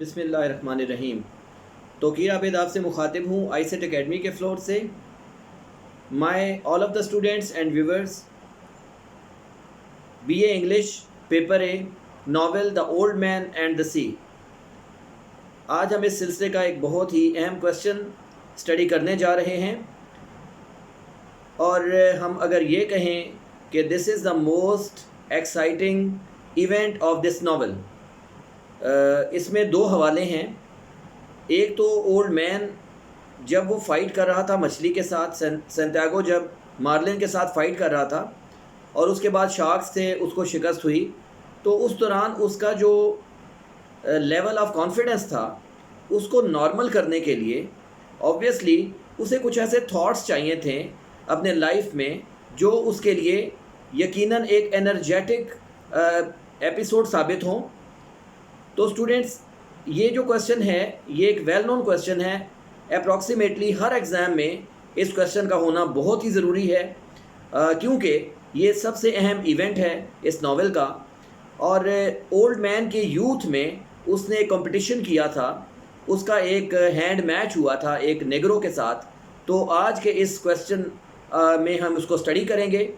बिस्मिल्लाहिर्रहमानिर्रहीम। तौकीर आबिद आपसे मुखातिब हूँ आईसेट एकेडमी के फ्लोर से। My all of the students and viewers, BA English paper A, novel the old man and the sea. आज हम इस सिलसिले का एक बहुत ही अहम क्वेश्चन स्टडी करने जा रहे हैं, और हम अगर ये कहें कि this is the most exciting event of this novel, इसमें दो हवाले हैं। एक तो ओल्ड मैन जब वो फ़ाइट कर रहा था मछली के साथ, सैंटियागो जब मार्लिन के साथ फ़ाइट कर रहा था और उसके बाद शार्क्स से उसको शिकस्त हुई, तो उस दौरान उसका जो लेवल ऑफ कॉन्फिडेंस था उसको नॉर्मल करने के लिए ऑब्वियसली उसे कुछ ऐसे थॉट्स चाहिए थे अपने लाइफ में जो उसके लिए यकीनन एक एनर्जेटिक एपिसोड साबित हों। तो स्टूडेंट्स, ये जो क्वेश्चन है ये एक वेल नोन क्वेश्चन है। अप्रॉक्सीमेटली हर एग्ज़ाम में इस क्वेश्चन का होना बहुत ही ज़रूरी है, क्योंकि ये सबसे अहम इवेंट है इस नावल का। और ओल्ड मैन के यूथ में उसने कंपटीशन किया था, उसका एक हैंड मैच हुआ था एक नेग्रो के साथ। तो आज के इस क्वेश्चन में हम उसको स्टडी करेंगे।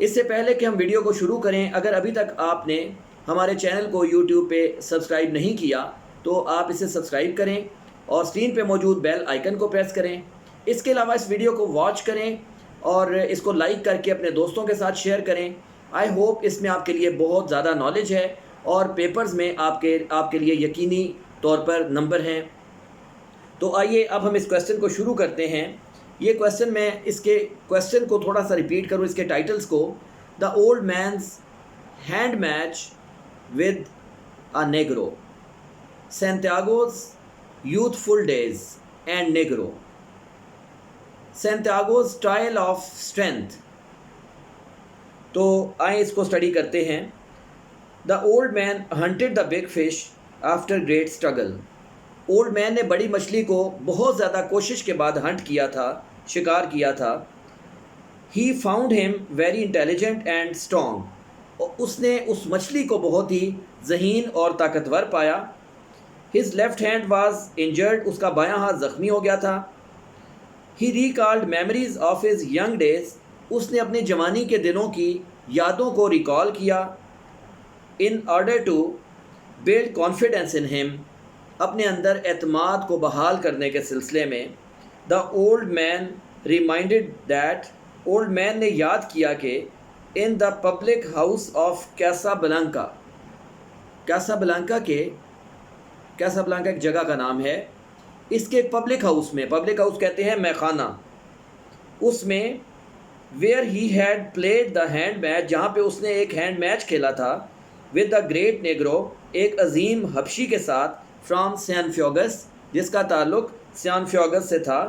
इससे पहले कि हम वीडियो को शुरू करें, अगर अभी तक आपने हमारे चैनल को YouTube पे सब्सक्राइब नहीं किया तो आप इसे सब्सक्राइब करें और स्क्रीन पे मौजूद बेल आइकन को प्रेस करें। इसके अलावा इस वीडियो को वॉच करें और इसको लाइक करके अपने दोस्तों के साथ शेयर करें। आई होप इसमें आपके लिए बहुत ज़्यादा नॉलेज है और पेपर्स में आपके लिए यकीनी तौर पर नंबर हैं। तो आइए अब हम इस क्वेश्चन को शुरू करते हैं। ये क्वेश्चन, मैं इसके क्वेश्चन को थोड़ा सा रिपीट करूँ, इसके टाइटल्स को। The old man's hand match with a negro, Santiago's youthful days and negro, Santiago's trial of strength। तो आइए इसको स्टडी करते हैं। The old man hunted the big fish after great struggle. Old man ने बड़ी मछली को बहुत ज़्यादा कोशिश के बाद हंट किया था, शिकार किया था। He found him very intelligent and strong. और उसने उस मछली को बहुत ही ज़हीन और ताकतवर पाया। His left hand was injured, उसका बायां हाथ ज़ख्मी हो गया था। ही recalled memories of his young days, उसने अपनी जवानी के दिनों की यादों को रिकॉल किया। In order to build confidence in him, अपने अंदर एतमाद को बहाल करने के सिलसिले में। The old man reminded that, old man ने याद किया कि in the public house of Casablanca, Casablanca एक जगह का नाम है, इसके पब्लिक हाउस में, पब्लिक हाउस कहते हैं मैखाना, उसमें where he had played the hand match, जहाँ पे उसने एक हैंड मैच खेला था विद द ग्रेट नेग्रो, एक अजीम हबशी के साथ, फ्राम सैनफ्योगस, जिसका ताल्लुक सैनफ्योगस से था।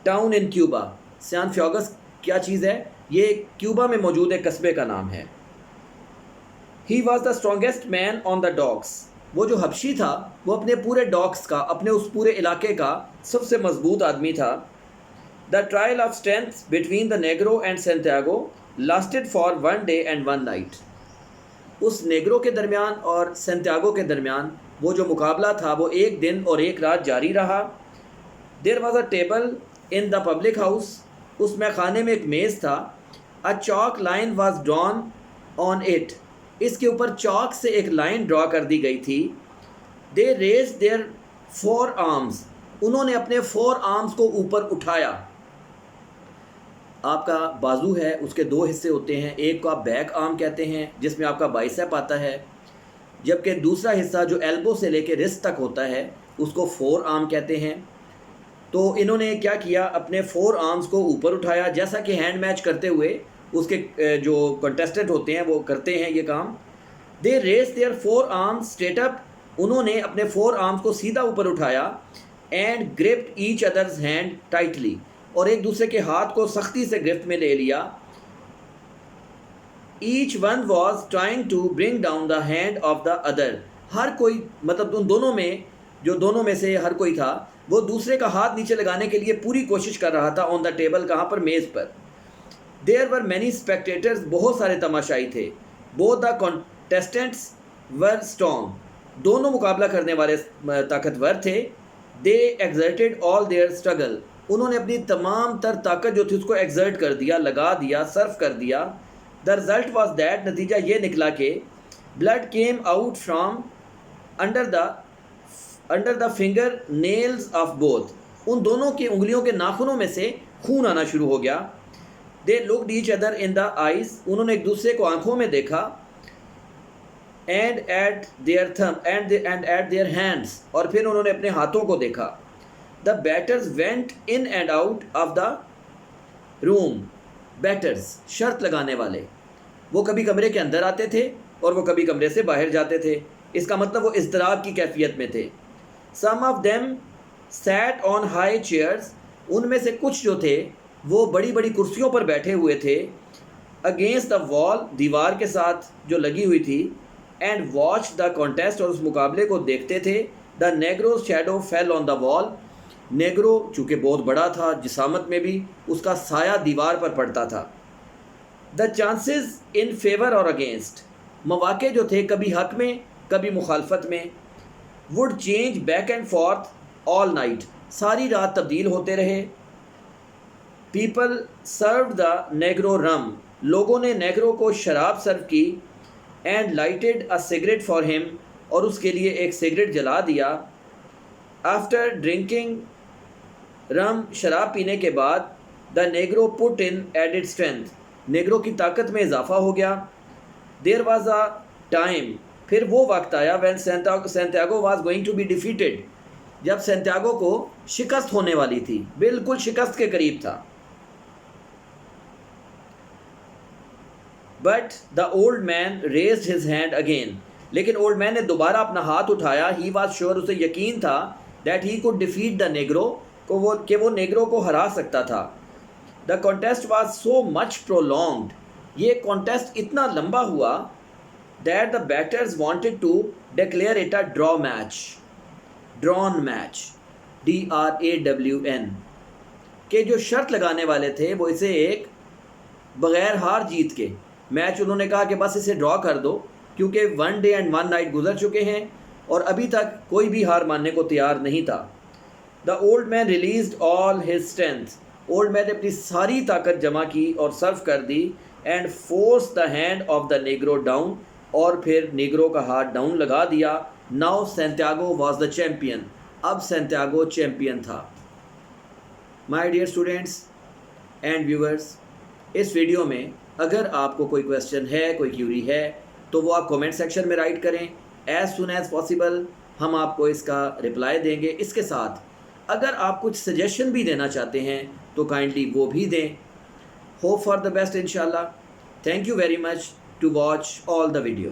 टाउन इन क्यूबा, सैनफ्योगस क्या चीज़ है? ये क्यूबा में मौजूद एक कस्बे का नाम है। He was the strongest man on the docks, वो जो हबशी था वो अपने पूरे डॉक्स का, अपने उस पूरे इलाके का सबसे मजबूत आदमी था। The trial of strength between the Negro and Santiago lasted for 1 day and 1 night. उस नेग्रो के दरमियान और सैंटियागो के दरमियान वो जो मुकाबला था वो एक दिन और एक रात जारी रहा। There was a table in the public house, उस मैखाने में एक मेज़ था। A chalk line was drawn on it, इसके ऊपर चॉक से एक लाइन ड्रॉ कर दी गई थी। दे रेज देयर 4 आर्म्स, उन्होंने अपने 4 आर्म्स को ऊपर उठाया। आपका बाजू है, उसके 2 हिस्से होते हैं, एक को आप बैक आर्म कहते हैं जिसमें आपका बाइसेप आता है, जबकि दूसरा हिस्सा जो एल्बो से लेके रिस्ट तक होता है उसको 4 आर्म कहते हैं। तो इन्होंने क्या किया, अपने 4 आर्म्स को ऊपर उठाया, जैसा कि हैंड मैच करते हुए उसके जो कंटेस्टेंट होते हैं वो करते हैं ये काम। They raise their 4 arms straight up, उन्होंने अपने 4 आर्म्स को सीधा ऊपर उठाया। And gripped each others hand tightly, और एक दूसरे के हाथ को सख्ती से गिरफ्त में ले लिया। Each one was trying to bring down the hand of the other, हर कोई, मतलब उन दोनों में, जो दोनों में से हर कोई था, वो दूसरे का हाथ नीचे लगाने के लिए पूरी कोशिश कर रहा था। ऑन द टेबल, कहाँ पर? मेज़ पर। देयर वर मैनी स्पेक्टेटर्स, बहुत सारे तमाशाई थे। Both the contestants were strong, दोनों मुकाबला करने वाले ताकतवर थे। दे एग्जर्टेड ऑल देयर स्ट्रगल, उन्होंने अपनी तमाम तर ताकत जो थी उसको एग्जर्ट कर दिया, लगा दिया, सर्व कर दिया। द रिजल्ट वॉज दैट, नतीजा ये निकला कि blood came out from under the finger nails of both, उन दोनों की उंगलियों के नाखूनों में से खून आना शुरू हो गया। They looked each other in the eyes, उन्होंने एक दूसरे को आंखों में देखा। एंड एट देयर थम एंड एट देयर हैंड्स, और फिर उन्होंने अपने हाथों को देखा। The batters went in and out of the room, batters शर्त लगाने वाले, वो कभी कमरे के अंदर आते थे और वो कभी कमरे से बाहर जाते थे। इसका मतलब वो इज़्तिराब की कैफियत में थे। Some of them sat on high chairs, उनमें से कुछ जो थे वो बड़ी बड़ी कुर्सियों पर बैठे हुए थे। अगेंस्ट द वॉल, दीवार के साथ जो लगी हुई थी। एंड वॉच द कॉन्टेस्ट, और उस मुकाबले को देखते थे। The Negro shadow fell on the wall, Negro चूँकि बहुत बड़ा था जिसामत में भी, उसका साया दीवार पर पड़ता था। द चांसेस इन फेवर और अगेंस्ट, मौके जो थे कभी हक में कभी मुखालफत में। Would change back and forth all night, सारी रात तब्दील होते रहे। पीपल सर्व द नेग्रो रम, लोगों ने नेग्रो को शराब सर्व की। And lighted a cigarette for him, और उसके लिए एक सिगरेट जला दिया। आफ्टर ड्रिंकिंग रम, शराब पीने के बाद, the Negro put in added strength, Negro की ताकत में इजाफा हो गया। देयर वॉज अ टाइम, फिर वो वक्त आया when Santiago was going to be defeated, जब सैंटियागो को शिकस्त होने वाली थी, बिल्कुल शिकस्त के करीब था। But the old man raised his hand again, लेकिन ओल्ड मैन ने दोबारा अपना हाथ उठाया। ही वॉज श्योर, उसे यकीन था that he could defeat the Negro, वो नेग्रो को हरा सकता था। The contest was so much prolonged, ये कॉन्टेस्ट इतना लंबा हुआ that the batters wanted to declare it a drawn match, DRAWN, के जो शर्त लगाने वाले थे वो इसे एक बग़ैर हार जीत के मैच, उन्होंने कहा कि बस इसे ड्रॉ कर दो, क्योंकि 1 डे एंड 1 नाइट गुजर चुके हैं और अभी तक कोई भी हार मानने को तैयार नहीं था। The old man released all his strength, old man ने अपनी सारी ताकत जमा की और सर्व कर दी। And force the hand of the negro down, और फिर नेग्रो का हाथ डाउन लगा दिया। Now Santiago was the champion, अब सैंटियागो चैम्पियन था। My dear students and viewers, इस वीडियो में अगर आपको कोई क्वेश्चन है, कोई क्यूरी है, तो वो आप कमेंट सेक्शन में राइट करें। एज़ सुन एज़ पॉसिबल हम आपको इसका रिप्लाई देंगे। इसके साथ अगर आप कुछ सजेशन भी देना चाहते हैं तो काइंडली वो भी दें। होप फॉर द बेस्ट इंशाल्लाह। Thank you very much to watch all the video.